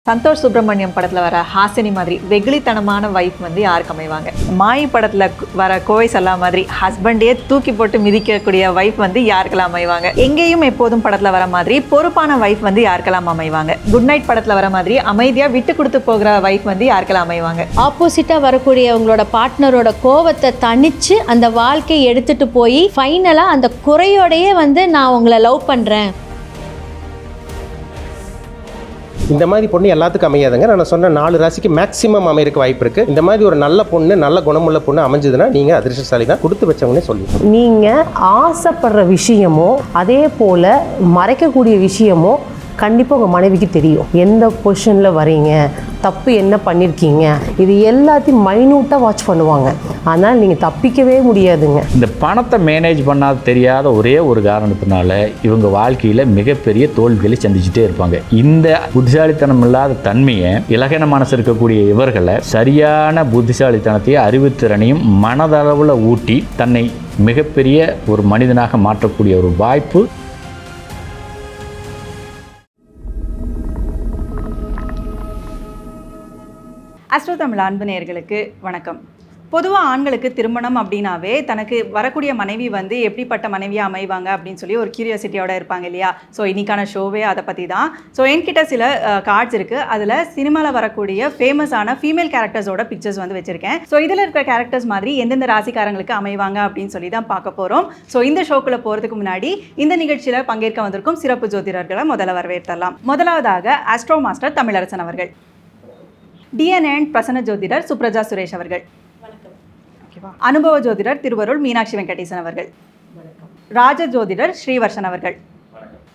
சந்தோஷ் சுப்ரமணியம் படத்தில் வர ஹாசினி மாதிரி வெகுளித்தனமான வைஃப் வந்து யாருக்கு அமைவாங்க? மாயி படத்தில் வர கோவை சல்லா மாதிரி ஹஸ்பண்டே தூக்கி போட்டு மிதிக்கக்கூடிய வைஃப் வந்து யாருக்கெல்லாம் அமைவாங்க? எங்கேயும் எப்போதும் படத்தில் வர மாதிரி பொறுப்பான வைஃப் வந்து யாருக்கெல்லாம் அமைவாங்க? குட் நைட் படத்தில் வர மாதிரி அமைதியாக விட்டு கொடுத்து போகிற வைஃப் வந்து யாருக்கெல்லாம் அமைவாங்க? ஆப்போசிட்டாக வரக்கூடியவங்களோட பார்ட்னரோட கோவத்தை தணிச்சு அந்த வாழ்க்கையை எடுத்துட்டு போய் ஃபைனலாக அந்த குறையோடையே வந்து நான் உங்களை லவ் பண்ணுறேன். இந்த மாதிரி பொண்ணு எல்லாத்துக்கும் அமையாதுங்க. நான் சொன்ன 4 ராசிக்கு மேக்ஸிமம் அமையறதுக்கு வாய்ப்பு இருக்குது. இந்த மாதிரி ஒரு நல்ல பொண்ணு, நல்ல குணமுள்ள பொண்ணு அமைஞ்சதுன்னா நீங்கள் அதிர்ஷ்டசாலி தான். கொடுத்து வச்சவங்கன்னே சொல்லி நீங்கள் ஆசைப்படுற விஷயமோ அதே போல் மறைக்கக்கூடிய விஷயமோ கண்டிப்பாக உங்கள் மனைவிக்கு தெரியும். எந்த பொசிஷனில் வரீங்க, தப்பு என்ன பண்ணியிருக்கீங்க, இது எல்லாத்தையும் மைன்யூட்டாக வாட்ச் பண்ணுவாங்க. அதனால் நீங்கள் தப்பிக்கவே முடியாதுங்க. இந்த பணத்தை மேனேஜ் பண்ணாத தெரியாத ஒரே ஒரு காரணத்தினால இவங்க வாழ்க்கையில் மிகப்பெரிய தோல்விகளை சந்திச்சுட்டே இருப்பாங்க. இந்த புத்திசாலித்தனம் இல்லாத தன்மையை, இலகன மனசு இருக்கக்கூடிய இவர்களை சரியான புத்திசாலித்தனத்தையும் அறிவுத்திறனையும் மனதளவில் ஊட்டி தன்னை மிகப்பெரிய ஒரு மனிதனாக மாற்றக்கூடிய ஒரு வாய்ப்பு. அஸ்ட்ரோ தமிழ் அன்பு நேயர்களுக்கு வணக்கம். பொதுவாக ஆண்களுக்கு திருமணம் அப்படின்னாவே தனக்கு வரக்கூடிய மனைவி வந்து எப்படிப்பட்ட மனைவியாக அமைவாங்க அப்படின்னு சொல்லி ஒரு கியூரியாசிட்டியோட இருப்பாங்க இல்லையா? ஸோ இன்னைக்கான ஷோவே அதை பற்றி தான். ஸோ என்கிட்ட சில கார்ட்ஸ் இருக்குது. அதில் சினிமாவில் வரக்கூடிய ஃபேமஸான ஃபீமேல் கேரக்டர்ஸோட பிக்சர்ஸ் வந்து வச்சுருக்கேன். ஸோ இதில் இருக்கிற கேரக்டர்ஸ் மாதிரி எந்தெந்த ராசிக்காரங்களுக்கு அமைவாங்க அப்படின்னு சொல்லி தான் பார்க்க போகிறோம். ஸோ இந்த ஷோக்குள்ளே போகிறதுக்கு முன்னாடி இந்த நிகழ்ச்சியில் பங்கேற்க வந்திருக்கும் சிறப்பு ஜோதிடர்களை முதல்ல வரவேற்றலாம். முதலாவதாக ஆஸ்ட்ரோ மாஸ்டர் தமிழரசன் அவர்கள், டிஎன் அண்ட் பிரசன்ன ஜோதிடர் சுப்ரஜா சுரேஷ் அவர்கள், அனுபவ ஜோதிடர் திருவருள் மீனாட்சி வெங்கடேசன் அவர்கள், ராஜ ஜோதிடர் ஸ்ரீவர்ஷன் அவர்கள்.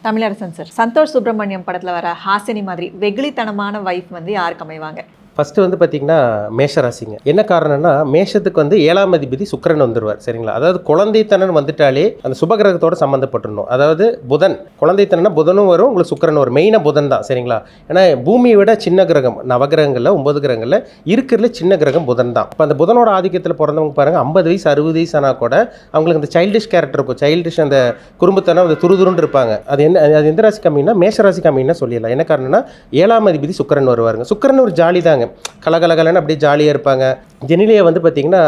தமிழரசன் சார், சந்தோஷ் சுப்ரமணியம் படத்தில் வர ஹாசினி மாதிரி வெகுளித்தனமான வைஃப் வந்து யாருக்கு அமைவாங்க? ஃபஸ்ட்டு வந்து பார்த்திங்கன்னா மேஷராசிங்க. என்ன காரணம்னா மேஷத்துக்கு வந்து 7ஆம் அதிபதி சுக்கிரன் வந்துடுவார். சரிங்களா? அதாவது குழந்தைத்தனம் வந்துட்டாலே அந்த சுபகிரகத்தோடு சம்மந்தப்பட்டுடணும். அதாவது புதன், குழந்தைத்தனம்னா புதனும் வரும், உங்களுக்கு சுக்கிரன் வரும். மெயினாக புதன் தான். சரிங்களா? ஏன்னா பூமியை விட சின்ன கிரகம், நவகிரகங்களில் 9 கிரகங்களில் இருக்கிறதுல சின்ன கிரகம் புதன் தான். இப்போ அந்த புதனோட ஆதிக்கத்தில் பிறந்தவங்க பாருங்கள், 50 வயசு 60 வயசு ஆனால் கூட அவங்களுக்கு அந்த சைல்டிஷ் கேரக்டர் இருக்கும். சைல்டிஷ் அந்த குறும்புத்தனம், அந்த துருதுருன்னு இருப்பாங்க. அது எந்த ராசி கம்மின்னா மேஷராசி கம்மின்னா சொல்லிடலாம். என்ன காரணம்னா 7ஆம் அதிபதி சுக்கிரன் வருவாருங்க. சுக்கிரன் ஒரு ஜாலி தாங்க, கலகலகலன்னு அப்படியே ஜாலியாக இருப்பாங்க. ஜெனிலியா வந்து பார்த்திங்கன்னா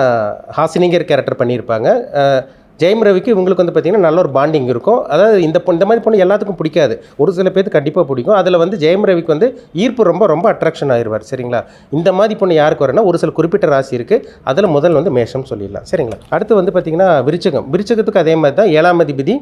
ஹாசினிங்கர் கேரக்டர் பண்ணியிருப்பாங்க. ஜெயம் ரவிக்கு இவங்களுக்கு வந்து பார்த்திங்கன்னா நல்ல ஒரு பாண்டிங் இருக்கும். அதாவது இந்த மாதிரி பொண்ணு எல்லாத்துக்கும் பிடிக்காது, ஒரு சில பேருக்கு கண்டிப்பாக பிடிக்கும். அதில் வந்து ஜெயம் ரவிக்கு வந்து ஈர்ப்பு ரொம்ப அட்ராக்ஷன் ஆயிடுவார். சரிங்களா? இந்த மாதிரி பொண்ணு யாருக்கு வரேன்னா ஒரு சில குறிப்பிட்ட ராசி இருக்குது. அதில் முதல் வந்து மேஷம் சொல்லிடலாம். சரிங்களா? அடுத்து வந்து பார்த்திங்கன்னா விருச்சகத்துக்கு அதே மாதிரி தான் 7ஆம் அதிபதி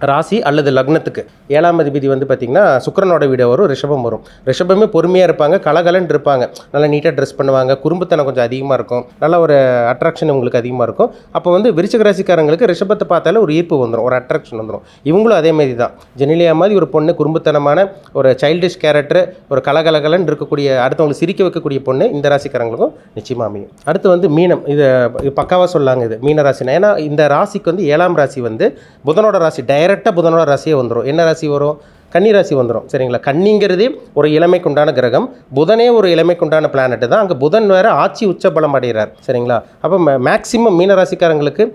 ராசி அல்லது லக்னத்துக்கு 7ஆம் அதிபதி வந்து பார்த்திங்கன்னா சுக்கிரனோட வீடு வரும், ரிஷபம் வரும். ரிஷபமே பொறுமையாக இருப்பாங்க, கலகலன்னு இருப்பாங்க, நல்லா நீட்டாக ட்ரெஸ் பண்ணுவாங்க, குறும்புத்தனம் கொஞ்சம் அதிகமாக இருக்கும், நல்ல ஒரு அட்ராக்ஷன் உங்களுக்கு அதிகமாக இருக்கும். அப்போ வந்து விருச்சிக ராசிக்காரங்களுக்கு ரிஷபத்தை பார்த்தாலே ஒரு ஈர்ப்பு வந்துடும், ஒரு அட்ராக்ஷன் வந்துடும். இவங்களும் அதே மாதிரி தான். ஜெனிலியா மாதிரி ஒரு பொண்ணு, குறும்புத்தனமான ஒரு சைல்டிஷ் கேரக்டர், ஒரு கலகலகலன்னு இருக்கக்கூடிய, அடுத்தவங்களுக்கு சிரிக்க வைக்கக்கூடிய பொண்ணு இந்த ராசிக்காரங்களுக்கும் நிச்சயமாக அமையும். அடுத்து வந்து மீனம். இது பக்காவாக சொல்லாங்க, இது மீன ராசினா. ஏன்னா இந்த ராசிக்கு வந்து 7ஆம் ராசி வந்து புதனோட ராசி, டைரெக்டாக புதனோட ராசியே வந்துடும். என்ன ராசி வரும்? கன்னி ராசி வந்துடும். சரிங்களா? கன்னிங்கிறதே ஒரு இளமைக்குண்டான கிரகம், புதனே ஒரு இளமைக்குண்டான பிளானட் தான். அங்கே புதன் வேறு ஆட்சி உச்சபலம் அடைகிறார். சரிங்களா? அப்போ மேக்சிமம் மீனராசிக்காரங்களுக்கு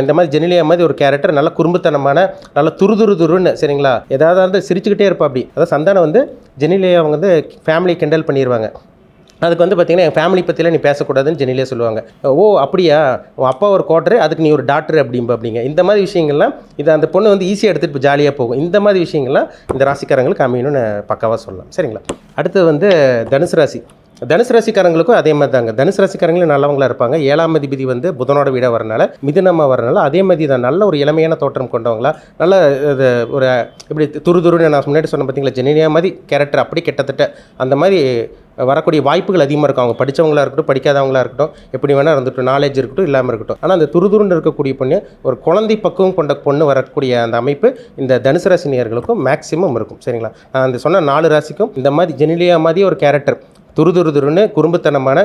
இந்த மாதிரி ஜெனிலியா மாதிரி ஒரு கேரக்டர், நல்ல குறும்புத்தனமான, நல்ல துருன்னு. சரிங்களா? ஏதாவது சிரிச்சுக்கிட்டே இருப்பா. அப்படி அதாவது சந்தானம் வந்து ஜெனிலியா அவங்க வந்து ஃபேமிலி கிண்டல் பண்ணிடுவாங்க. அதுக்கு வந்து பார்த்திங்கன்னா என் ஃபேமிலி பற்றிலாம் நீ பேசக்கூடாதுன்னு ஜெனிலியா சொல்லுவாங்க. ஓ அப்படியா, உன் அப்பா ஒரு குவார்டரு, அதுக்கு நீ ஒரு டாக்டர் அப்படிங்க. இந்த மாதிரி விஷயங்கள்லாம் இது அந்த பொண்ணு வந்து ஈஸியாக எடுத்துகிட்டு ஜாலியாக போகும். இந்த மாதிரி விஷயங்கள்லாம் இந்த ராசிக்காரங்களுக்கு அமையணும்னு பக்காவாக சொல்லலாம். சரிங்களா? அடுத்து வந்து தனுசு ராசி. தனுசு ராசிக்காரங்களுக்கும் அதே மாதிரி தாங்க. தனுசு ராசிக்காரங்களும் நல்லவங்களாக இருப்பாங்க. 7ஆம் அதிபதி வந்து புதனோட வீடாக வரனால, மிதுனமாக வரனால அதே மாதிரி தான் நல்ல ஒரு இளமையான தோற்றம் கொண்டவங்களா, நல்ல இது ஒரு இப்படி துருன்னு நான் முன்னாடி சொன்ன பார்த்தீங்களா, ஜெனிலியா மாதிரி கேரக்டர் அப்படி கிட்டத்தட்ட அந்த மாதிரி வரக்கூடிய வாய்ப்புகள் அதிகமாக இருக்கும். அவங்க படித்தவங்களாக இருக்கட்டும், படிக்காதவங்களாக இருக்கட்டும், எப்படி வேணால் இருந்துட்டு, நாலேஜ் இருக்கட்டும், இல்லாமல் இருக்கட்டும். ஆனால் அந்த துருதுருன்னு இருக்கக்கூடிய பொண்ணு, ஒரு குழந்தை பக்குவம் கொண்ட பொண்ணு வரக்கூடிய அந்த அமைப்பு இந்த தனுசு ராசினியர்களுக்கும் மேக்ஸிமம் இருக்கும். சரிங்களா? நான் அந்த சொன்ன 4 ராசிக்கும் இந்த மாதிரி ஜெனிலியா மாதிரி ஒரு கேரக்டர், துருதுருன்னு குறும்புத்தனமான,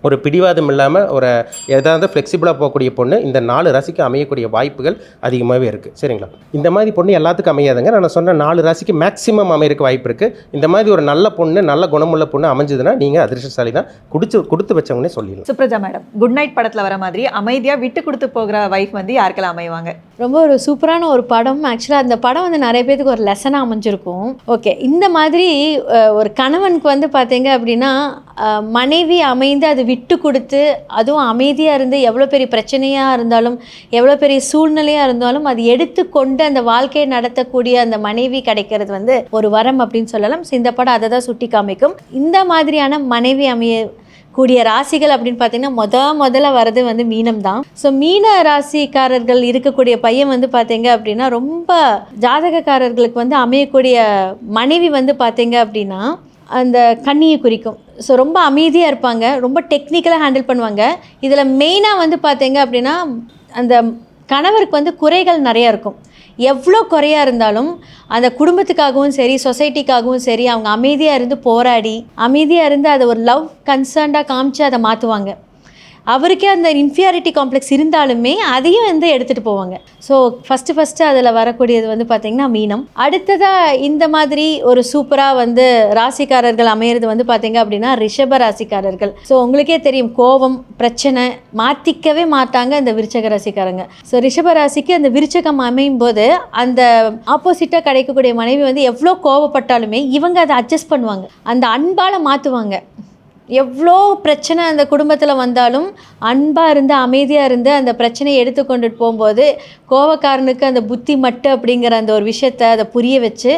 ஒரு பிடிவாதம் இல்லாமல் ஒரு ஏதாவது ஃப்ளெக்சிபிளாக போகக்கூடிய பொண்ணு இந்த 4 ராசிக்கு அமையக்கூடிய வாய்ப்புகள் அதிகமாகவே இருக்குது. சரிங்களா? இந்த மாதிரி பொண்ணு எல்லாத்துக்கும் அமையாதுங்க. நான் சொன்ன 4 ராசிக்கு மேக்ஸிமம் அமையறதுக்கு வாய்ப்பு இருக்குது. இந்த மாதிரி ஒரு நல்ல பொண்ணு, நல்ல குணமுள்ள பொண்ணு அமைஞ்சதுன்னா நீங்கள் அதிர்ஷ்டசாலி தான். கொடுத்து வச்சவங்கன்னே சொல்லிடலாம். சுப்ரஜா மேடம், குட் நைட் படத்தில் வர மாதிரி அமைதியாக விட்டு கொடுத்து போகிற வைஃப் வந்து யாருக்கெல்லாம் அமைவாங்க? ரொம்ப ஒரு சூப்பரான ஒரு படம். ஆக்சுவலாக அந்த படம் வந்து நிறைய பேருக்கு ஒரு லெசனாக அமைஞ்சிருக்கும். ஓகே, இந்த மாதிரி ஒரு கணவனுக்கு வந்து பார்த்தீங்க அப்படின்னா மனைவி அமைந்து அது விட்டு கொடுத்து, அதுவும் அமைதியாக இருந்து, எவ்வளோ பெரிய பிரச்சனையாக இருந்தாலும், எவ்வளோ பெரிய சூழ்நிலையாக இருந்தாலும் அது எடுத்துக்கொண்டு அந்த வாழ்க்கையை நடத்தக்கூடிய அந்த மனைவி கிடைக்கிறது வந்து ஒரு வரம் அப்படின்னு சொல்லலாம். இந்த படம் அதை தான் சுட்டி காமிக்கும். இந்த மாதிரியான மனைவி கூடிய ராசிகள் அப்படின்னு பார்த்தீங்கன்னா முதல்ல வர்றது வந்து மீனம் தான். ஸோ மீன ராசிக்காரர்கள் இருக்கக்கூடிய பையன் வந்து பார்த்தீங்க அப்படின்னா ரொம்ப ஜாதகக்காரர்களுக்கு வந்து அமையக்கூடிய மனைவி வந்து பார்த்தீங்க அப்படின்னா அந்த கன்னியை குறிக்கும். ஸோ ரொம்ப அமைதியாக இருப்பாங்க, ரொம்ப டெக்னிக்கலாக ஹேண்டில் பண்ணுவாங்க. இதில் மெயினாக வந்து பார்த்தீங்க அப்படின்னா அந்த கணவருக்கு வந்து குறைகள் நிறையா இருக்கும். எவ்வளோ குறையாக இருந்தாலும் அந்த குடும்பத்துக்காகவும் சரி, சொசைட்டிக்காகவும் சரி, அவங்க அமைதியாக இருந்து போராடி, அமைதியாக இருந்து அதை ஒரு லவ் கன்சர்ன்டாக காமிச்சு அதை மாற்றுவாங்க. அவருக்கே அந்த இன்ஃபியாரிட்டி காம்ப்ளெக்ஸ் இருந்தாலுமே அதையும் வந்து எடுத்துகிட்டு போவாங்க. ஸோ ஃபஸ்ட்டு அதில் வரக்கூடியது வந்து பார்த்திங்கன்னா மீனம். அடுத்ததாக இந்த மாதிரி ஒரு சூப்பராக வந்து ராசிக்காரர்கள் அமையிறது வந்து பார்த்திங்க அப்படின்னா ரிஷப ராசிக்காரர்கள். ஸோ உங்களுக்கே தெரியும், கோபம் பிரச்சனை மாற்றிக்கவே மாட்டாங்க இந்த விருச்சக ராசிக்காரங்க. ஸோ ரிஷப ராசிக்கு அந்த விருச்சகம் அமையும் போது அந்த ஆப்போசிட்டாக கிடைக்கக்கூடிய மனைவி வந்து எவ்வளோ கோபப்பட்டாலுமே இவங்க அதை அட்ஜஸ்ட் பண்ணுவாங்க, அந்த அன்பால் மாற்றுவாங்க. எவ்வளோ பிரச்சனை அந்த குடும்பத்தில் வந்தாலும் அன்பாக இருந்து அமைதியாக இருந்து அந்த பிரச்சனையை எடுத்துக்கொண்டுட்டு போகும்போது கோவக்காரனுக்கு அந்த புத்தி மட்டு அப்படிங்கிற அந்த ஒரு விஷயத்தை அதை புரிய வச்சு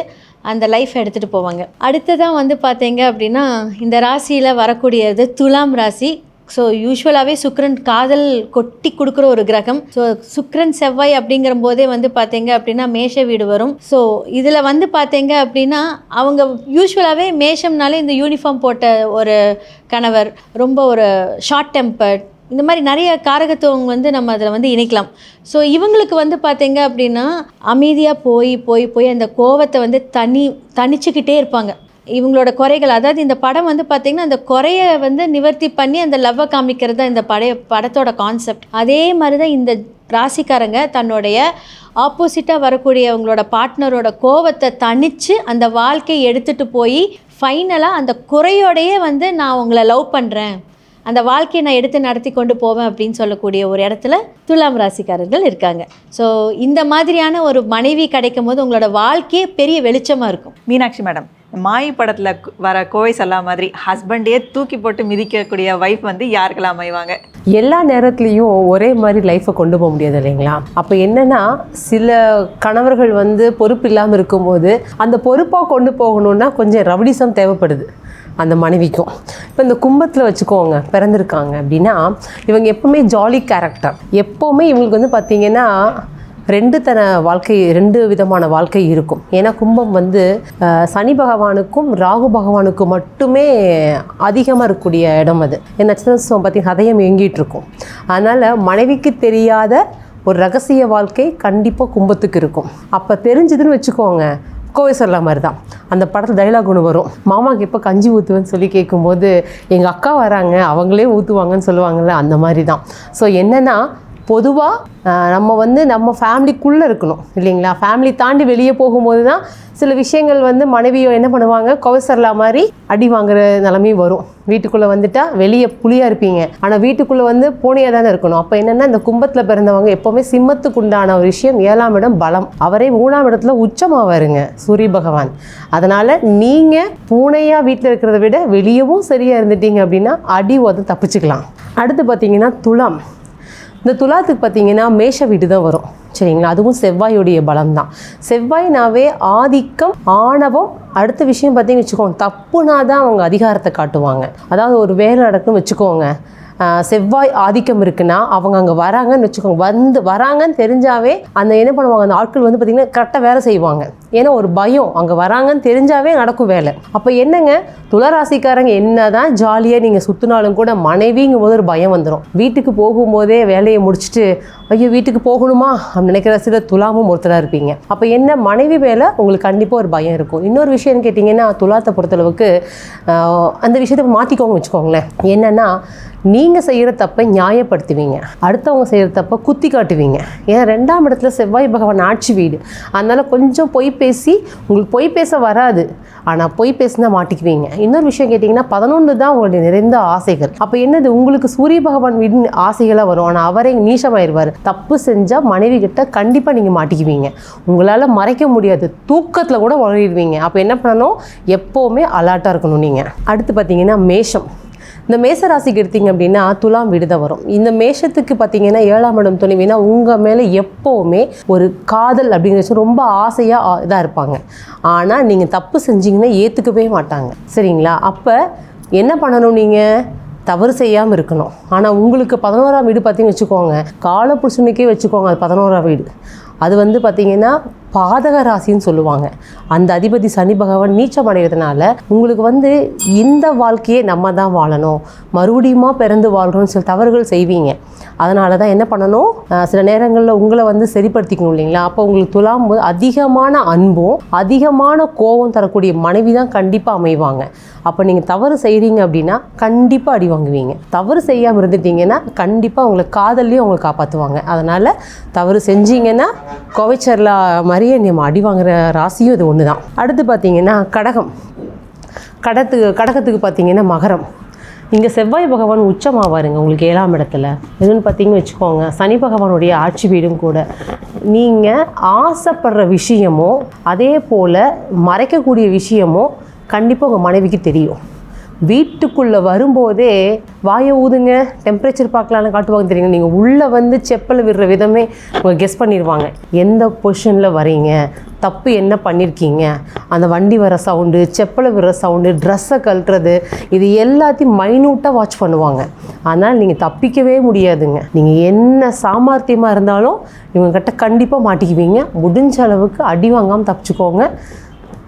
அந்த லைஃப் எடுத்துகிட்டு போவாங்க. அடுத்ததான் வந்து பார்த்தீங்க அப்படின்னா இந்த ராசியில் வரக்கூடியது துலாம் ராசி. ஸோ யூஸ்வலாகவே சுக்கிரன் காதல் கொட்டி கொடுக்குற ஒரு கிரகம். ஸோ சுக்கிரன் செவ்வாய் அப்படிங்கிற போதே வந்து பார்த்தீங்க அப்படின்னா மேஷ வீடு வரும். ஸோ இதில் வந்து பார்த்தீங்க அப்படின்னா அவங்க யூஸ்வலாகவே மேஷம்னாலே இந்த யூனிஃபார்ம் போட்ட ஒரு கணவர், ரொம்ப ஒரு ஷார்ட் டெம்பர்ட், இந்த மாதிரி நிறைய காரகத்துவம் வந்து நம்ம அதில் வந்து இணைக்கலாம். ஸோ இவங்களுக்கு வந்து பார்த்தீங்க அப்படின்னா அமைதியாக போய் அந்த கோவத்தை வந்து தணிச்சுக்கிட்டே இருப்பாங்க. இவங்களோட குறைகள், அதாவது இந்த படம் வந்து பார்த்திங்கன்னா அந்த குறையை வந்து நிவர்த்தி பண்ணி அந்த லவ்வை காமிக்கிறது தான் இந்த படத்தோட கான்செப்ட். அதே மாதிரி தான் இந்த ராசிக்காரங்க தன்னுடைய ஆப்போசிட்டாக வரக்கூடியவங்களோட பார்ட்னரோட கோவத்தை தணித்து அந்த வாழ்க்கையை எடுத்துகிட்டு போய் ஃபைனலாக அந்த குறையோடையே வந்து நான் உங்களை லவ் பண்ணுறேன், அந்த வாழ்க்கையை நான் எடுத்து நடத்தி கொண்டு போவேன் அப்படின்னு சொல்லக்கூடிய ஒரு இடத்துல துலாம் ராசிக்காரர்கள் இருக்காங்க. ஸோ இந்த மாதிரியான ஒரு மனைவி கிடைக்கும் போது உங்களோட வாழ்க்கையே பெரிய வெளிச்சமாக இருக்கும். மீனாட்சி மேடம், மாயி படத்தில் வர கோவை சல்லா மாதிரி ஹஸ்பண்டே தூக்கி போட்டு மிதிக்கக்கூடிய வைஃப் வந்து யாருக்கெல்லாம் அமைவாங்க? எல்லா நேரத்துலையும் ஒரே மாதிரி லைஃப்பை கொண்டு போக முடியாது இல்லைங்களா? அப்போ என்னென்னா, சில கணவர்கள் வந்து பொறுப்பு இல்லாமல் இருக்கும்போது அந்த பொறுப்பாக கொண்டு போகணுன்னா கொஞ்சம் ரவுடிசம் தேவைப்படுது அந்த மனைவிக்கும். இப்போ இந்த கும்பத்தில் வச்சுக்கோங்க, பிறந்திருக்காங்க அப்படின்னா இவங்க எப்போவுமே ஜாலி கேரக்டர். எப்போவுமே இவங்களுக்கு வந்து பார்த்திங்கன்னா ரெண்டு விதமான வாழ்க்கை இருக்கும். ஏன்னா கும்பம் வந்து சனி பகவானுக்கும் ராகு பகவானுக்கும் மட்டுமே அதிகமாக இருக்கக்கூடிய இடம் அது. நட்சத்திரம் பார்த்திங்கன்னா ஹதயம் இயங்கிட்டு இருக்கும். அதனால் மனைவிக்கு தெரியாத ஒரு ரகசிய வாழ்க்கை கண்டிப்பாக கும்பத்துக்கு இருக்கும். அப்போ தெரிஞ்சதுன்னு வச்சுக்கோங்க, கோவை சொல்ல மாதிரி தான் அந்த படத்தில் டைலாக் ஒன்று வரும், மாமாவுக்கு எப்போ கஞ்சி ஊற்றுவேன்னு சொல்லி கேட்கும்போது எங்கள் அக்கா வராங்க அவங்களே ஊற்றுவாங்கன்னு சொல்லுவாங்கள்ல, அந்த மாதிரி தான். ஸோ என்னென்னா, பொதுவாக நம்ம வந்து நம்ம ஃபேமிலிக்குள்ளே இருக்கணும் இல்லைங்களா? ஃபேமிலி தாண்டி வெளியே போகும்போது தான் சில விஷயங்கள் வந்து மனைவியோ என்ன பண்ணுவாங்க, கவசரலா மாதிரி அடி வாங்குற நிலமையும் வரும். வீட்டுக்குள்ளே வந்துட்டால் வெளியே புளியாக இருப்பீங்க, ஆனால் வீட்டுக்குள்ளே வந்து பூனையாக தானே இருக்கணும். அப்போ என்னென்னா, இந்த கும்பத்தில் பிறந்தவங்க எப்போவுமே சிம்மத்துக்கு உண்டான ஒரு விஷயம் 7ஆம் இடம் பலம். அவரே 3ஆம் இடத்துல உச்சமாவாருங்க சூரிய பகவான். அதனால் நீங்கள் பூனையாக வீட்டில் இருக்கிறத விட வெளியவும் சரியாக இருந்துட்டீங்க அப்படின்னா அடி உத தப்பிச்சுக்கலாம். அடுத்து பார்த்திங்கன்னா துலாம். இந்த துலாத்துக்கு பார்த்திங்கன்னா மேஷ வீடு தான் வரும் சரிங்களா? அதுவும் செவ்வாயுடைய பலம் தான். செவ்வாய்னாவே ஆதிக்கம், ஆணவம். அடுத்த விஷயம் பார்த்திங்கன்னு வச்சுக்கோங்க, தப்புனா தான் அவங்க அதிகாரத்தை காட்டுவாங்க. அதாவது ஒரு வேலை நடக்குன்னு வச்சுக்கோங்க, செவ்வாய் ஆதிக்கம் இருக்குன்னா அவங்க அங்கே வராங்கன்னு வச்சுக்கோங்க, வராங்கன்னு தெரிஞ்சாவே அந்த என்ன பண்ணுவாங்க, அந்த ஆட்கள் வந்து பார்த்திங்கன்னா கரெக்டாக வேலை செய்வாங்க. ஏன்னா ஒரு பயம், அங்கே வராங்கன்னு தெரிஞ்சாவே நடக்கும் வேலை. அப்போ என்னங்க, துளராசிக்காரங்க என்ன தான் ஜாலியாக நீங்கள் சுற்றினாலும் கூட மனைவிங்கும் போது ஒரு பயம் வந்துடும். வீட்டுக்கு போகும்போதே வேலையை முடிச்சுட்டு ஐயோ வீட்டுக்கு போகணுமா அப்படின்னு நினைக்கிற சில துலாமும் ஒருத்தராக இருப்பீங்க. அப்போ என்ன, மனைவி வேலை உங்களுக்கு கண்டிப்பாக ஒரு பயம் இருக்கும். இன்னொரு விஷயம் கேட்டிங்கன்னா, துலாத்தை பொறுத்தளவுக்கு அந்த விஷயத்தை மாற்றிக்கோங்க வச்சுக்கோங்களேன். என்னென்னா, நீங்கள் செய்கிற தப்பை நியாயப்படுத்துவீங்க, அடுத்தவங்க செய்கிற தப்பை குத்தி காட்டுவீங்க. ஏன்னா 2ஆம் இடத்துல செவ்வாய் பகவான் ஆட்சி வீடு, அதனால் கொஞ்சம் பொய் பேசி, உங்களுக்கு பொய் பேச வராது, ஆனால் பொய் பேசினா மாட்டிக்குவீங்க. இன்னொரு விஷயம் கேட்டிங்கன்னா 11 தான் உங்களுடைய நிறைந்த ஆசைகள். அப்போ என்னது, உங்களுக்கு சூரிய பகவான் வீடு ஆசைகளாக வரும், ஆனால் அவரே நீசமாயிருவார். தப்பு செஞ்சால் மனைவி கிட்ட கண்டிப்பாக நீங்கள் மாட்டிக்குவீங்க, உங்களால் மறைக்க முடியாது, தூக்கத்தில் கூட உளறிடுவீங்க. அப்போ என்ன பண்ணணும், எப்போவுமே அலர்ட்டாக இருக்கணும் நீங்கள். அடுத்து பார்த்தீங்கன்னா மேஷம். இந்த மேச ராசிக்கு எடுத்திங்க அப்படின்னா துலாம் வீடு தான் வரும். இந்த மேஷத்துக்கு பார்த்தீங்கன்னா 7ஆம் இடம் துணைவினா உங்கள் மேலே எப்போவுமே ஒரு காதல் அப்படிங்கிற ரொம்ப ஆசையாக இதாக இருப்பாங்க. ஆனால் நீங்கள் தப்பு செஞ்சீங்கன்னா ஏற்றுக்கவே மாட்டாங்க. சரிங்களா? அப்போ என்ன பண்ணணும், நீங்கள் தவறு செய்யாமல் இருக்கணும். ஆனால் உங்களுக்கு 11ஆம் வீடு பார்த்தீங்கன்னு வச்சுக்கோங்க, காலப்புருஷனுக்கே வச்சுக்கோங்க, அது 11ஆம் வீடு. அது வந்து பார்த்திங்கன்னா பாதக ராசின்னு சொல்லுவாங்க. அந்த அதிபதி சனி பகவான் நீச்சம் அடைகிறதுனால உங்களுக்கு வந்து இந்த வாழ்க்கையை நம்ம தான் வாழணும், மறுபடியுமா பிறந்து வாழ்கிறோம்னு சொல்லி தவறுகள் செய்வீங்க. அதனால தான் என்ன பண்ணணும், சில நேரங்களில் உங்களை வந்து சரிப்படுத்திக்கணும் இல்லைங்களா? அப்போ உங்களுக்கு துலாம் போது அதிகமான அன்பும் அதிகமான கோபம் தரக்கூடிய மனைவி தான் கண்டிப்பாக அமைவாங்க. அப்போ நீங்கள் தவறு செய்கிறீங்க அப்படின்னா கண்டிப்பாக அடி வாங்குவீங்க. தவறு செய்யாமல் இருந்துட்டீங்கன்னா கண்டிப்பாக உங்களை காதல்லையும் உங்களை காப்பாற்றுவாங்க. அதனால் தவறு செஞ்சீங்கன்னா கோவைச்சரில் மாதிரியே நம்ம அடி வாங்குகிற ராசியும் இது ஒன்று தான். அடுத்து பார்த்தீங்கன்னா கடகம். கடகத்துக்கு பார்த்தீங்கன்னா மகரம். இங்கே செவ்வாய் பகவான் உச்சமாவாருங்க உங்களுக்கு 7ஆம் இடத்துல. எதுன்னு பார்த்தீங்கன்னு வச்சுக்கோங்க, சனி பகவானுடைய ஆட்சி வீடும் கூட. நீங்கள் ஆசைப்படுற விஷயமோ அதே போல் மறைக்கக்கூடிய விஷயமோ கண்டிப்பாக உங்கள் மனைவிக்கு தெரியும். வீட்டுக்குள்ளே வரும்போதே வாயை ஊதுங்க, டெம்பரேச்சர் பார்க்கலான்னு காட்டுவாங்க தெரியுங்க. நீங்கள் உள்ளே வந்து செப்பல் விடுற விதமே உங்கள் கெஸ் பண்ணிடுவாங்க. எந்த பொசிஷனில் வரீங்க, தப்பு என்ன பண்ணியிருக்கீங்க, அந்த வண்டி வர சவுண்டு, செப்பலை விடுற சவுண்டு, ட்ரெஸ்ஸை கழட்டுறது, இது எல்லாத்தையும் மைனூட்டாக வாட்ச் பண்ணுவாங்க. ஆனால் நீங்கள் தப்பிக்கவே முடியாதுங்க. நீங்கள் என்ன சாமர்த்தியமாக இருந்தாலும் இவங்ககிட்ட கண்டிப்பாக மாட்டிக்குவீங்க. முடிஞ்ச அளவுக்கு அடி வாங்காமல் தப்பிச்சுக்கோங்க.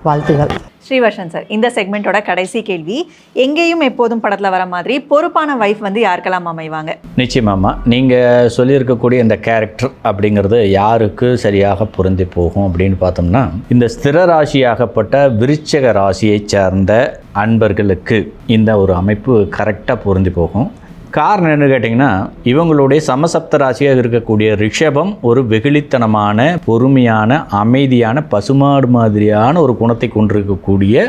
வாழ்த்துகள். ஸ்ரீவர்ஷன் சார், இந்த செக்மெண்ட்டோட கடைசி கேள்வி, எங்கேயும் எப்போதும் படத்தில் வர மாதிரி பொறுப்பான வைஃப் வந்து யாருக்கெல்லாம் அமைவாங்க? நிச்சயமாம்மா, நீங்கள் சொல்லியிருக்கக்கூடிய இந்த கேரக்டர் அப்படிங்கிறது யாருக்கு சரியாக பொருந்தி போகும் அப்படின்னு பார்த்தோம்னா, இந்த ஸ்திர ராசியாகப்பட்ட விருச்சிக ராசியை சார்ந்த அன்பர்களுக்கு இந்த ஒரு அமைப்பு கரெக்டாக பொருந்தி போகும். காரணம் என்ன கேட்டிங்கன்னா, இவங்களுடைய சமசப்த ராசியாக இருக்கக்கூடிய ரிஷபம் ஒரு வெகுளித்தனமான, பொறுமையான, அமைதியான, பசுமாடு மாதிரியான ஒரு குணத்தை கொண்டிருக்கக்கூடிய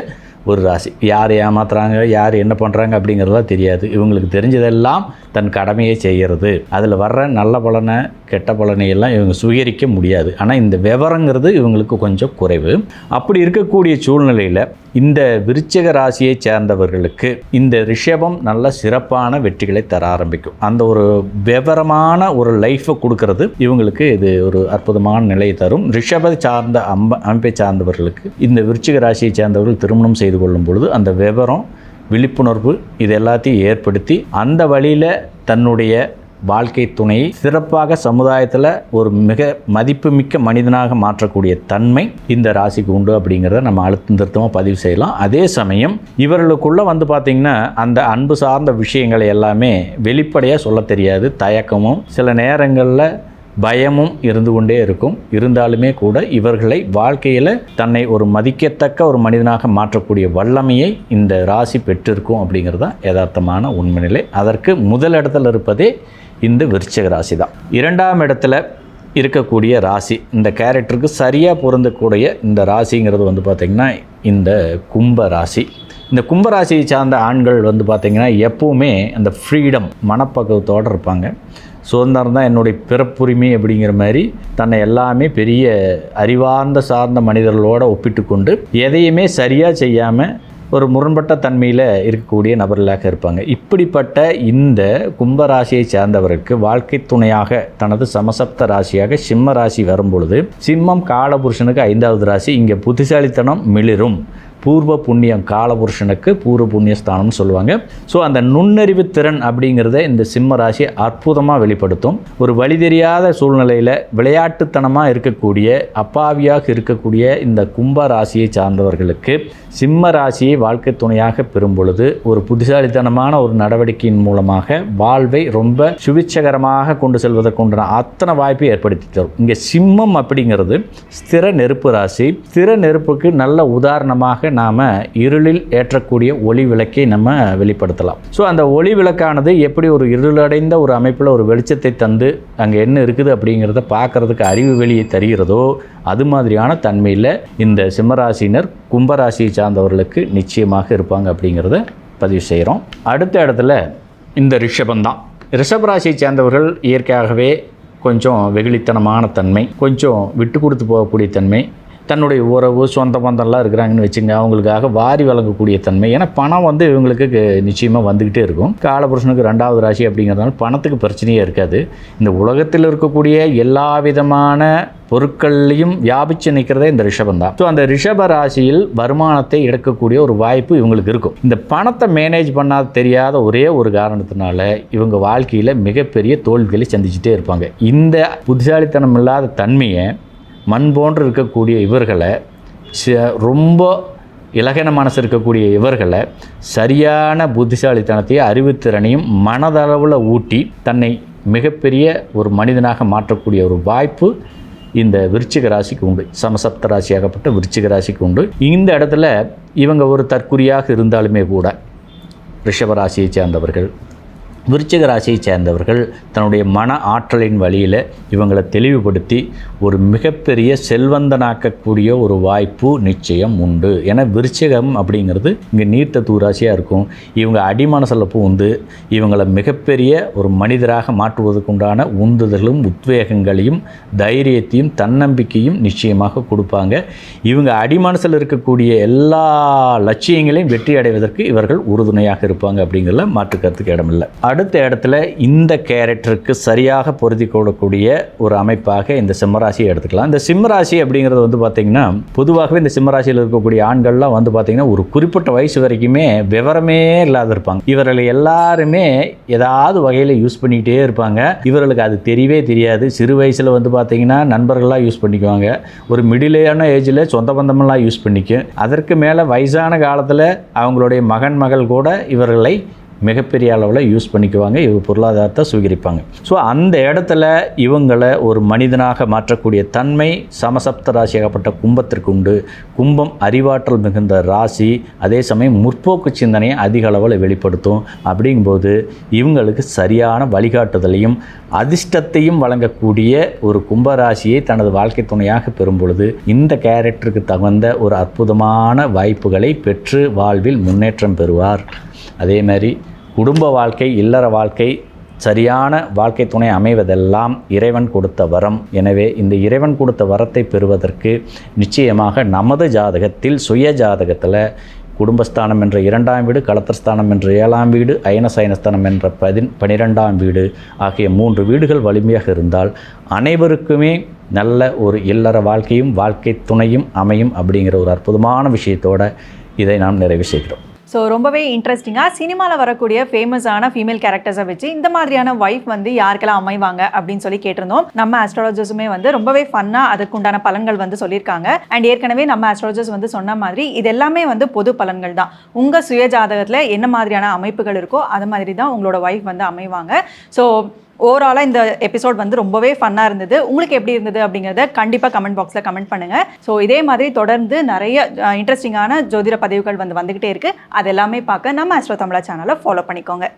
ஒரு ராசி. யார் ஏமாத்துறாங்க, யார் என்ன பண்ணுறாங்க அப்படிங்கிறதெல்லாம் தெரியாது. இவங்களுக்கு தெரிஞ்சதெல்லாம் தன் கடமையை செய்கிறது. அதில் வர்ற நல்ல பலனை கெட்ட பலனை எல்லாம் இவங்க சுகரிக்க முடியாது. ஆனால் இந்த விவரங்கிறது இவங்களுக்கு கொஞ்சம் குறைவு. அப்படி இருக்கக்கூடிய சூழ்நிலையில் இந்த விருச்சிக ராசியை சேர்ந்தவர்களுக்கு இந்த ரிஷபம் நல்ல சிறப்பான வெற்றிகளை தர ஆரம்பிக்கும். அந்த ஒரு விவரமான ஒரு லைஃப்பை கொடுக்கறது இவங்களுக்கு இது ஒரு அற்புதமான நிலையை தரும். ரிஷப சார்ந்த அமைப்பை சார்ந்தவர்களுக்கு இந்த விருச்சிக ராசியை சேர்ந்தவர்கள் திருமணம் செய்து கொள்ளும் பொழுது அந்த விவரம், விழிப்புணர்வு இது எல்லாத்தையும் ஏற்படுத்தி அந்த வழியில் தன்னுடைய வாழ்க்கை துணையை சிறப்பாக சமுதாயத்தில் ஒரு மிக மதிப்புமிக்க மனிதனாக மாற்றக்கூடிய தன்மை இந்த ராசிக்கு உண்டு அப்படிங்கிறத நம்ம அழுத்தம் திருத்தமாக பதிவு செய்யலாம். அதே சமயம் இவர்களுக்குள்ளே வந்து பார்த்திங்கன்னா அந்த அன்பு சார்ந்த விஷயங்களை எல்லாமே வெளிப்படையாக சொல்ல தெரியாது. தயக்கமும் சில நேரங்களில் பயமும் இருந்து கொண்டே இருக்கும். இருந்தாலுமே கூட இவர்களை வாழ்க்கையில் தன்னை ஒரு மதிக்கத்தக்க ஒரு மனிதனாக மாற்றக்கூடிய வல்லமையை இந்த ராசி பெற்றிருக்கும் அப்படிங்கிறது தான் யதார்த்தமான உண்மை நிலை. அதற்கு முதல் இடத்துல இருப்பதே இந்த விருச்சிக ராசி தான். 2ஆம் இடத்துல இருக்கக்கூடிய ராசி, இந்த கேரக்டருக்கு சரியாக பொருந்தக்கூடிய இந்த ராசிங்கிறது வந்து பார்த்திங்கன்னா இந்த கும்ப ராசி. இந்த கும்பராசியை சார்ந்த ஆண்கள் வந்து பார்த்திங்கன்னா எப்போவுமே அந்த ஃப்ரீடம் மனப்பக்குவத்தோடு இருப்பாங்க. சுதந்திரம் தான் என்னுடைய பிறப்புரிமை அப்படிங்கிற மாதிரி தன்னை எல்லாமே பெரிய அறிவார்ந்த சார்ந்த மனிதர்களோடு ஒப்பிட்டு கொண்டு எதையுமே சரியாக செய்யாமல் ஒரு முரண்பட்ட தன்மையில் இருக்கக்கூடிய நபர்களாக இருப்பாங்க. இப்படிப்பட்ட இந்த கும்பராசியை சேர்ந்தவருக்கு வாழ்க்கை துணையாக தனது சமசப்த ராசியாக சிம்ம ராசி வரும்பொழுது, சிம்மம் காலபுருஷனுக்கு 5வது ராசி. இங்கே புத்திசாலித்தனம் மிளிரும். பூர்வ புண்ணியம், காலபுருஷனுக்கு பூர்வ புண்ணியஸ்தானம்னு சொல்லுவாங்க. ஸோ அந்த நுண்ணறிவு திறன் அப்படிங்கிறத இந்த சிம்ம ராசி அற்புதமாக வெளிப்படுத்தும். ஒரு வழி தெரியாத சூழ்நிலையில் விளையாட்டுத்தனமாக இருக்கக்கூடிய, அப்பாவியாக இருக்கக்கூடிய இந்த கும்ப ராசியை சார்ந்தவர்களுக்கு சிம்ம ராசியை வாழ்க்கை துணையாக பெறும் பொழுது ஒரு புத்திசாலித்தனமான ஒரு நடவடிக்கையின் மூலமாக வாழ்வை ரொம்ப சுபிட்சகரமாக கொண்டு செல்வதற்குண்டான அத்தனை வாய்ப்பை ஏற்படுத்தி தரும். இங்கே சிம்மம் அப்படிங்கிறது ஸ்திர நெருப்பு ராசி. ஸ்திர நெருப்புக்கு நல்ல உதாரணமாக நாம் இருளில் ஏற்றக்கூடிய ஒளி விளக்கை நம்ம வெளிப்படுத்தலாம். ஸோ அந்த ஒளி விளக்கானது எப்படி ஒரு இருளடைந்த ஒரு அமைப்பில் ஒரு வெளிச்சத்தை தந்து அங்கே என்ன இருக்குது அப்படிங்கிறத பார்க்குறதுக்கு அறிவு வெளியை தருகிறதோ அது மாதிரியான தன்மையில் இந்த சிம்மராசினர் கும்பராசியை சார்ந்தவர்களுக்கு நிச்சயமாக இருப்பாங்க அப்படிங்கிறத பதிவு செய்கிறோம். அடுத்த இடத்துல இந்த ரிஷபந்தான். ரிஷபராசியை சேர்ந்தவர்கள் இயற்கையாகவே கொஞ்சம் வெகுளித்தனமான தன்மை, கொஞ்சம் விட்டு கொடுத்து போகக்கூடிய தன்மை, தன்னுடைய உறவு சொந்த பந்தம்லாம் இருக்கிறாங்கன்னு வச்சுங்க அவங்களுக்காக வாரி வழங்கக்கூடிய தன்மை. ஏன்னா பணம் வந்து இவங்களுக்கு நிச்சயமாக வந்துக்கிட்டே இருக்கும். காலபுருஷனுக்கு 2வது ராசி அப்படிங்கிறதுனால பணத்துக்கு பிரச்சனையே இருக்காது. இந்த உலகத்தில் இருக்கக்கூடிய எல்லா விதமான பொருட்கள்லையும் வியாபிச்சு நிற்கிறதே இந்த ரிஷபம் தான். ஸோ அந்த ரிஷப ராசியில் வருமானத்தை எடுக்கக்கூடிய ஒரு வாய்ப்பு இவங்களுக்கு இருக்கும். இந்த பணத்தை மேனேஜ் பண்ணாத தெரியாத ஒரே ஒரு காரணத்தினால இவங்க வாழ்க்கையில் மிகப்பெரிய தோல்விகளை சந்திச்சுட்டே இருப்பாங்க. இந்த புத்திசாலித்தனம் இல்லாத தன்மையை மண் போன்று இருக்கக்கூடிய இவர்களை ரொம்ப இலகன மனசு இருக்கக்கூடிய இவர்களை சரியான புத்திசாலித்தனத்தையும் அறிவுத்திறனையும் மனதளவில் ஊட்டி தன்னை மிகப்பெரிய ஒரு மனிதனாக மாற்றக்கூடிய ஒரு வாய்ப்பு இந்த விருச்சிக ராசிக்கு உண்டு. சமசப்த ராசியாகப்பட்ட விருச்சிக ராசிக்கு உண்டு. இந்த இடத்துல இவங்க ஒரு தற்குறியாக இருந்தாலுமே கூட ரிஷபராசியை சேர்ந்தவர்கள் விருச்சிக ராசியை சேர்ந்தவர்கள் தன்னுடைய மன ஆற்றலின் வழியில் இவங்களை தெளிவுபடுத்தி ஒரு மிகப்பெரிய செல்வந்தனாக்கக்கூடிய ஒரு வாய்ப்பு நிச்சயம் உண்டு. ஏன்னா விருச்சிகம் அப்படிங்கிறது இங்கே நீர்த்த ராசியாக இருக்கும். இவங்க அடிமனசில் பூந்து இவங்களை மிகப்பெரிய ஒரு மனிதராக மாற்றுவதற்குண்டான உந்துதலும் உத்வேகங்களையும் தைரியத்தையும் தன்னம்பிக்கையும் நிச்சயமாக கொடுப்பாங்க. இவங்க அடிமனசில் இருக்கக்கூடிய எல்லா லட்சியங்களையும் வெற்றி அடைவதற்கு இவர்கள் உறுதுணையாக இருப்பாங்க அப்படிங்கிறத மாற்றுக்கிறதுக்கு இடமில்லை. அடுத்த இடத்துல இந்த கேரக்டருக்கு சரியாக பொருத்தி கொள்ளக்கூடிய ஒரு அமைப்பாக இந்த சிம்மராசியை எடுத்துக்கலாம். இந்த சிம்மராசி அப்படிங்கிறது வந்து பார்த்திங்கன்னா பொதுவாகவே இந்த சிம்மராசியில் இருக்கக்கூடிய ஆண்கள்லாம் வந்து பார்த்திங்கன்னா ஒரு குறிப்பிட்ட வயசு வரைக்குமே விவரமே இல்லாத இருப்பாங்க. இவர்களை எல்லாருமே ஏதாவது வகையில் யூஸ் பண்ணிக்கிட்டே இருப்பாங்க. இவர்களுக்கு அது தெரியவே தெரியாது. சிறு வயசில் வந்து பார்த்திங்கன்னா நண்பர்கள்லாம் யூஸ் பண்ணிக்குவாங்க. ஒரு மிடிலான ஏஜில் சொந்த பந்தமெல்லாம் யூஸ் பண்ணிக்கும். அதற்கு மேலே வயசான காலத்தில் அவங்களுடைய மகன் மகள் கூட இவர்களை மிகப்பெரிய அளவில் யூஸ் பண்ணிக்குவாங்க. இவங்க பொருளாதாரத்தை சுவீகரிப்பாங்க. ஸோ அந்த இடத்துல இவங்களை ஒரு மனிதனாக மாற்றக்கூடிய தன்மை சமசப்த ராசியாகப்பட்ட கும்பத்திற்கு உண்டு. கும்பம் அறிவாற்றல் மிகுந்த ராசி, அதே சமயம் முற்போக்கு சிந்தனையை அதிக அளவில் வெளிப்படுத்தும். அப்படிங்கும்போது இவங்களுக்கு சரியான வழிகாட்டுதலையும் அதிர்ஷ்டத்தையும் வழங்கக்கூடிய ஒரு கும்பராசியை தனது வாழ்க்கை துணையாக பெறும் பொழுது இந்த கேரக்டருக்கு தகுந்த ஒரு அற்புதமான வாய்ப்புகளை பெற்று வாழ்வில் முன்னேற்றம் பெறுவார். அதே மாதிரி குடும்ப வாழ்க்கை, இல்லற வாழ்க்கை, சரியான வாழ்க்கை துணை அமைவதெல்லாம் இறைவன் கொடுத்த வரம். எனவே இந்த இறைவன் கொடுத்த வரத்தை பெறுவதற்கு நிச்சயமாக நமது ஜாதகத்தில் சுய ஜாதகத்தில் குடும்பஸ்தானம் என்ற 2ஆம் வீடு, களத்திரஸ்தானம் என்ற 7ஆம் வீடு, அயனசயனஸ்தானம் என்ற 12ஆம் வீடு ஆகிய 3 வீடுகள் வலிமையாக இருந்தால் அனைவருக்குமே நல்ல ஒரு இல்லற வாழ்க்கையும் வாழ்க்கை துணையும் அமையும் அப்படிங்கிற ஒரு அற்புதமான விஷயத்தோடு இதை நாம் நிறைவு செய்கிறோம். ஸோ ரொம்பவே இன்ட்ரெஸ்டிங்காக சினிமாவில் வரக்கூடிய ஃபேமஸான ஃபீமேல் கேரக்டர்ஸை வச்சு இந்த மாதிரியான ஒய்ஃப் வந்து யாருக்கெல்லாம் அமைவாங்க அப்படின்னு சொல்லி கேட்டிருந்தோம். நம்ம ஆஸ்ட்ராலஜர்ஸுமே வந்து ரொம்பவே ஃபன்னாக அதுக்குண்டான பலன்கள் வந்து சொல்லியிருக்காங்க. அண்ட் ஏற்கனவே நம்ம ஆஸ்ட்ராலஜர்ஸ் வந்து சொன்ன மாதிரி இது எல்லாமே வந்து பொது பலன்கள் தான். உங்கள் சுய ஜாதகத்தில் என்ன மாதிரியான அமைப்புகள் இருக்கோ அது மாதிரி தான் உங்களோட ஒய்ஃப் வந்து அமைவாங்க. ஸோ ஓவராலாக இந்த எபிசோட் வந்து ரொம்பவே ஃபன்னாக இருந்தது. உங்களுக்கு எப்படி இருந்தது அப்படிங்கிறத கண்டிப்பாக கமெண்ட் பாக்ஸில் கமெண்ட் பண்ணுங்கள். ஸோ இதே மாதிரி தொடர்ந்து நிறைய இன்ட்ரெஸ்டிங்கான ஜோதிட பதிவுகள் வந்துக்கிட்டே இருக்குது. அது எல்லாமே பார்க்க நம்ம ஆஸ்ட்ரோ தமிழா சேனலை ஃபாலோ பண்ணிக்கோங்க.